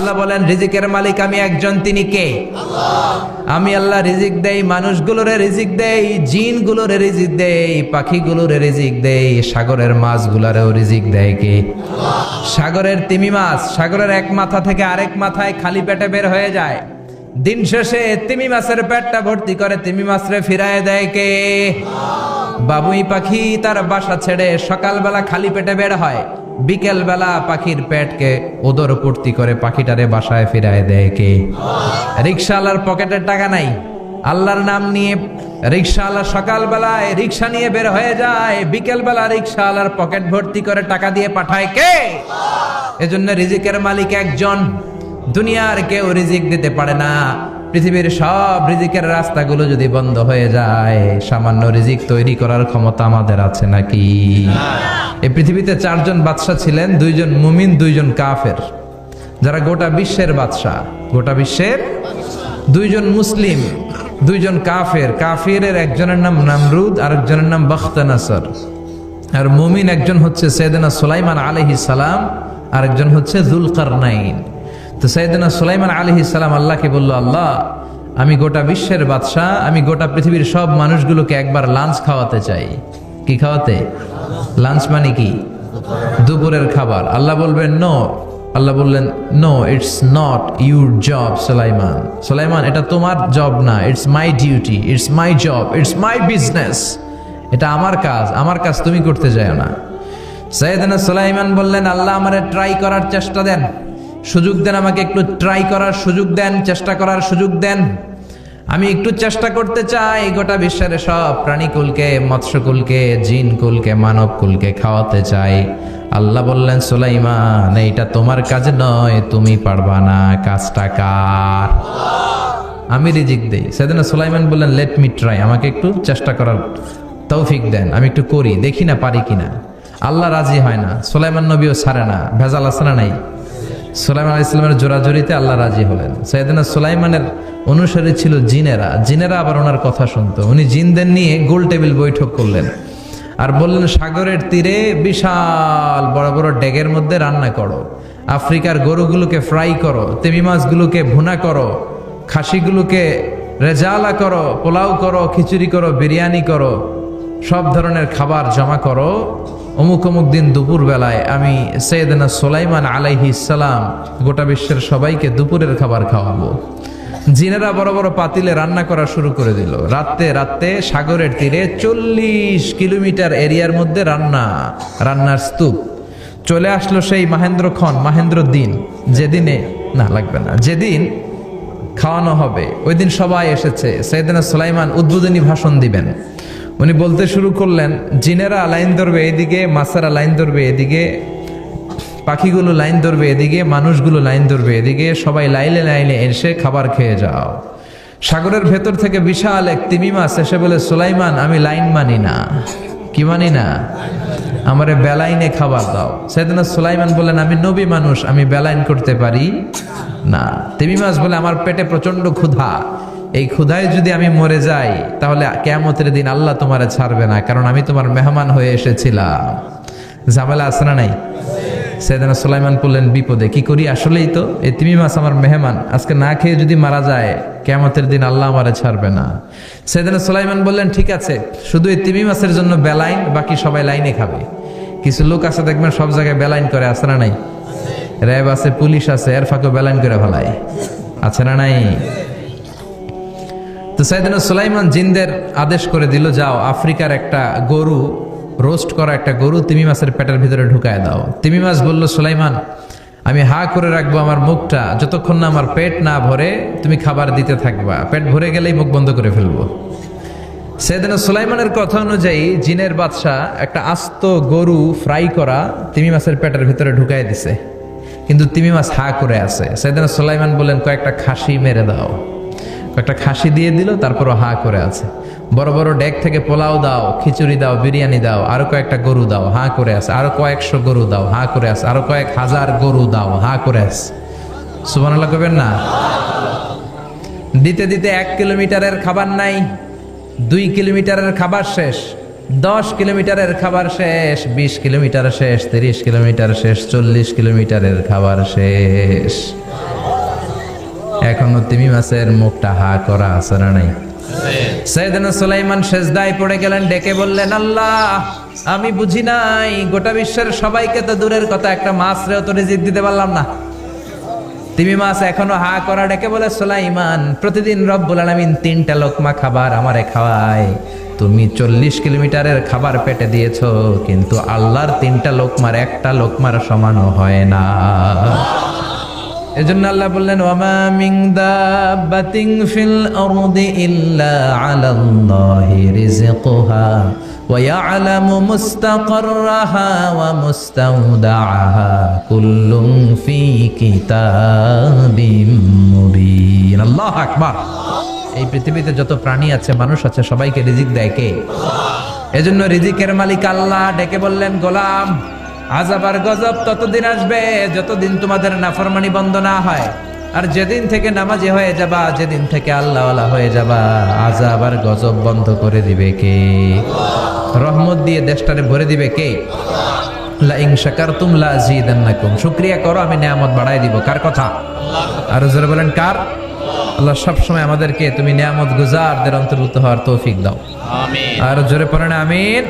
আল্লাহ বলেন রিজিকের মালিক আমি একজন, তিনি কে? আমি আল্লাহ রিজিক দেই, মানুষগুলোরে রিজিক দেই, জিনগুলোরে রিজিক দেই, পাখিগুলোরে রিজিক দেই, সাগরের মাছগুলোরেও রিজিক দেয় কে? সাগরের তিমি মাছ সাগরের এক মাথা থেকে আরেক মাথায় খালি পেটে বের হয়ে যায়, দিন শেষে তিমি মাছের পেটটা ভর্তি করে তিমি মাছরে ফিরায় দেয় কে? বাবুই পাখি তার বাসা ছেড়ে সকালবেলা খালি পেটে বের হয়, বিকেল বেলা পাখির পেটকে উদর পূর্তি করে পাখিটারে বাসায় ফিরায় দেয় কে? রিকশাওয়ালার পকেটের টাকা নাই, আল্লাহর নাম নিয়ে রিকশাওয়ালা সকালবেলায় রিকশা নিয়ে বের হয়ে যায়, বিকেল বেলা রিকশাওয়ালার পকেট ভর্তি করে টাকা দিয়ে পাঠায় কে? এজন্য রিজিকের মালিক একজন, দুনিয়ার কেউ রিজিক দিতে পারে না। পৃথিবীর সব রিজিকের রাস্তাগুলো যদি বন্ধ হয়ে যায়, সামান্য রিজিক তৈরি করার ক্ষমতা আমাদের আছে নাকি? এই পৃথিবীতে 4 জন বাদশা ছিলেন, 2 জন মুমিন, 2 জন কাফের, যারা গোটা বিশ্বের বাদশা। গোটা বিশ্বের 2 জন মুসলিম, 2 জন কাফের। কাফিরের একজনের নাম নামরুদ, আরেকজনের নাম বখতানাসর। আর মুমিন একজন হচ্ছে সাইয়েদনা সুলাইমান আলাইহিস সালাম, আরেকজন হচ্ছে যুলকারনাইন। তো সাইয়েদনা সুলাইমান আলাইহিস সালাম আল্লাহকে বলল, আল্লাহ আমি গোটা বিশ্বের বাদশা, আমি গোটা পৃথিবীর সব মানুষগুলোকে একবার লাঞ্চ খাওয়াতে চাই। কি খাওয়াতে? লাঞ্চ মানে কি? দুপুরের খাবার। আল্লাহ বলবেন নো। আল্লাহ বললেন no, it's not your job Sulaiman. Sulaiman এটা তোমার জব না, it's my duty, it's my job, it's my business. এটা আমার কাজ, আমার কাজ তুমি করতে যাও না। সাইয়েদনা সুলাইমান বললেন, আল্লাহ আমারে ট্রাই করার চেষ্টা দেন, সুযোগ দেন, আমাকে একটু ট্রাই করার সুযোগ দেন, চেষ্টা করার সুযোগ দেন। আমি একটু চেষ্টা করতে চাই গোটা বিশ্বের সব প্রাণীকুলকে, মৎস্যকুলকে, জিনকুলকে, মানবকুলকে খাওয়াতে চাই। আল্লাহ বললেন, সুলাইমান এইটা তোমার কাজ নয়, তুমি পারবা না, কাজটা কার? আমি রিজিক দেই। সাইয়েদনা সুলাইমান বললেন, লেট মি ট্রাই, আমাকে একটু চেষ্টা করার তৌফিক দেন, আমি একটু করি, দেখি না পারি কিনা। আল্লাহ রাজি হয় না, সুলাইমান নবীও ছাড়ে না। ভেজাল আছে না নাই? সুলাইমান আলাইহিস সালামের জোরাজুরিতে আল্লাহ রাজি হলেন। সাইয়েদনা সুলাইমানের অনুসারী ছিল জিনেরা। জিনেরা আবার ওনার কথা শুনতো। উনি জিনদের নিয়ে গোল টেবিল বৈঠক করলেন আর বললেন, সাগরের তীরে বিশাল বড় বড় ডেগের মধ্যে রান্না করো, আফ্রিকার গরুগুলোকে ফ্রাই করো, তিমি মাছগুলোকে ভুনা করো, খাসিগুলোকে রেজালা করো, পোলাও করো, খিচুড়ি করো, বিরিয়ানি করো, সব ধরনের খাবার জমা করো। অমুক অমুক দিন দুপুর বেলায় আমি সাইয়েদনা সুলাইমান আলাইহিস সালাম গোটা বিশ্বের সবাইকে দুপুরের খাবার খাওয়াবো। জিনেরা বড় বড় পাতিলে রান্না করা শুরু করে দিল। রাতে রাতে সাগরের তীরে 40 কিলোমিটার এরিয়ার মধ্যে রান্নার স্তূপ। চলে আসলো সেই মাহেন্দ্র দিন, যেদিনে না লাগবে না, যেদিন খাওয়ানো হবে ওই দিন সবাই এসেছে। সাইয়েদনা সুলাইমান উদ্বোধনী ভাষণ দিবেন। উনি বলতে শুরু করলেন, জিনেরা লাইন ধরবে এদিকে, মাছেরা লাইন ধরবে এদিকে, পাখিগুলো লাইন ধরবে এদিকে, মানুষগুলো লাইন ধরবে এদিকে, সবাই লাইনে লাইনে এসে খাবার খেয়ে যাও। সাগরের ভেতর থেকে বিশাল এক তিমি মাছ এসে বলে, সুলাইমান আমি লাইন মানি না। কি মানি না? আমারে বেলাইনে খাবার দাও। সাইয়েদনা সুলাইমান বলেন, আমি নবী মানুষ, আমি বেলাইন করতে পারি না। তিমি মাছ বলে, আমার পেটে প্রচন্ড ক্ষুধা, এই ক্ষুধায় যদি আমি মরে যাই তাহলে কিয়ামতের দিন আল্লাহ তোমারে ছাড়বে না, কারণ আমি তোমার মেহমান হয়ে এসেছিলাম। ঝামেলা আছে না নাই? সাইয়েদনা সুলাইমান বললেন, বিপদে কি করি? আসলেই তো এই তিমি মাছ আমার মেহমান, আজকে না খেয়ে যদি মারা যায় কিয়ামতের দিন আল্লাহ আমারে ছাড়বে না। সাইয়েদনা সুলাইমান বললেন, ঠিক আছে, শুধু এই তিমি মাছের জন্য বেলাইন, বাকি সবাই লাইনে খাবে। কিছু লোক আছে দেখবেন সব জায়গায় বেলাইন করে, আছে না নাই? র্যাব আছে, পুলিশ আছে, এর ফাঁকেও বেলাইন করে ফেলায়, আছে না নাই? তো সাইয়েদনা সুলাইমান জিনদের আদেশ করে দিল, যাও আফ্রিকার একটা গরু, রোস্ট করা একটা গরু তিমি মাছের পেটের ভিতরে ঢুকায় দাও। তিমি মাছ বলল, সুলাইমান আমি হা করে রাখবো আমার মুখটা, যতক্ষণ না আমার পেট না ভরে তুমি খাবার দিতে থাকবা, পেট ভরে গেলেই মুখ বন্ধ করে ফেলবো। সাইয়েদনা সুলাইমানের কথা অনুযায়ী জিনের বাদশা একটা আস্ত গরু ফ্রাই করা তিমি মাছের পেটের ভিতরে ঢুকায় দিছে, কিন্তু তিমি মাছ হা করে আছে। সাইয়েদনা সুলাইমান বললেন, কয়েকটা খাসি মেরে দাও। কয়েকটা খাসি দিয়ে দিল, তারপরও হা করে আছে। বড় বড় ডেক থেকে পোলাও দাও, খিচুড়ি দাও, বিরিয়ানি দাও, আরো কয়েকটা গরু দাও, হা করে আছে। আরো কয়েকশো গরু দাও, হা করে আছে। আরো কয়েক হাজার গরু দাও, হা করে আছে। সুবহানাল্লাহ কইবেন না? দিতে দিতে 1 কিলোমিটারের খাবার নাই, 2 কিলোমিটারের খাবার শেষ, 10 কিলোমিটারের খাবার শেষ, 20 কিলোমিটার শেষ, 30 কিলোমিটার শেষ, 40 কিলোমিটারের খাবার শেষ। এখনো তিমি মাছের মুখটা হা করা আছে না নাই? সাইয়েদনা সুলাইমান সেজদায় পড়ে গেলেন, ডেকে বললেন, আল্লাহ আমি বুঝি নাই, গোটা বিশ্বের সবাইকে তো দূরের কথা, একটা মাছরেও তো রিজিক দিতে পারলাম না। তিমি মাছ এখনো হা করা, ডেকে বলে, সুলাইমান প্রতিদিন রব্বুল আলামিন 3টা লোকমা খাবার আমারে খাওয়ায়, তুমি 40 কিলোমিটারের খাবার পেটে দিয়েছো, কিন্তু আল্লাহর 3টা লোকমার একটা লোকমার সমানও হয় না। এজন্য আল্লাহ বললেন, ওয়ামা মিন দাব্বাতিন ফিল আরদি ইল্লা আলাল্লাহি রিজকুহা ওয়া ইয়ালামু মুস্তাকাররাহা ওয়া মুস্তাওদাআহা কুল্লুন ফি কিতাবিম মুবিন। আল্লাহু আকবার। এই পৃথিবীতে যত প্রাণী আছে, মানুষ আছে, সবাইকে রিজিক দেয় কে? এজন্য রিজিকের মালিক আল্লাহ। ডেকে বললেন, গোলাম আযাব আর গজব ততদিন আসবে যতদিন তোমাদের নাফরমানি বন্ধ না হয়, আর যেদিন থেকে নামাজি হয়ে যাবা, যেদিন থেকে আল্লাহওয়ালা হয়ে যাবা, আযাব আর গজব বন্ধ করে দিবে কে? রহমত দিয়ে দেশটারে ভরে দিবে কে? লা ইন শাকারতুম লা আযীদান্নাকুম। শুকরিয়া করো, আমি নিয়ামত বাড়াই দিব। কার কথা? আর জোরে বলেন, কার? আল্লাহ সবসময় আমাদেরকে তুমি নিয়ামত গুজারদের অন্তর্ভুক্ত হওয়ার তৌফিক দাও। আমিন। আর জোরে পড়েন আমিন।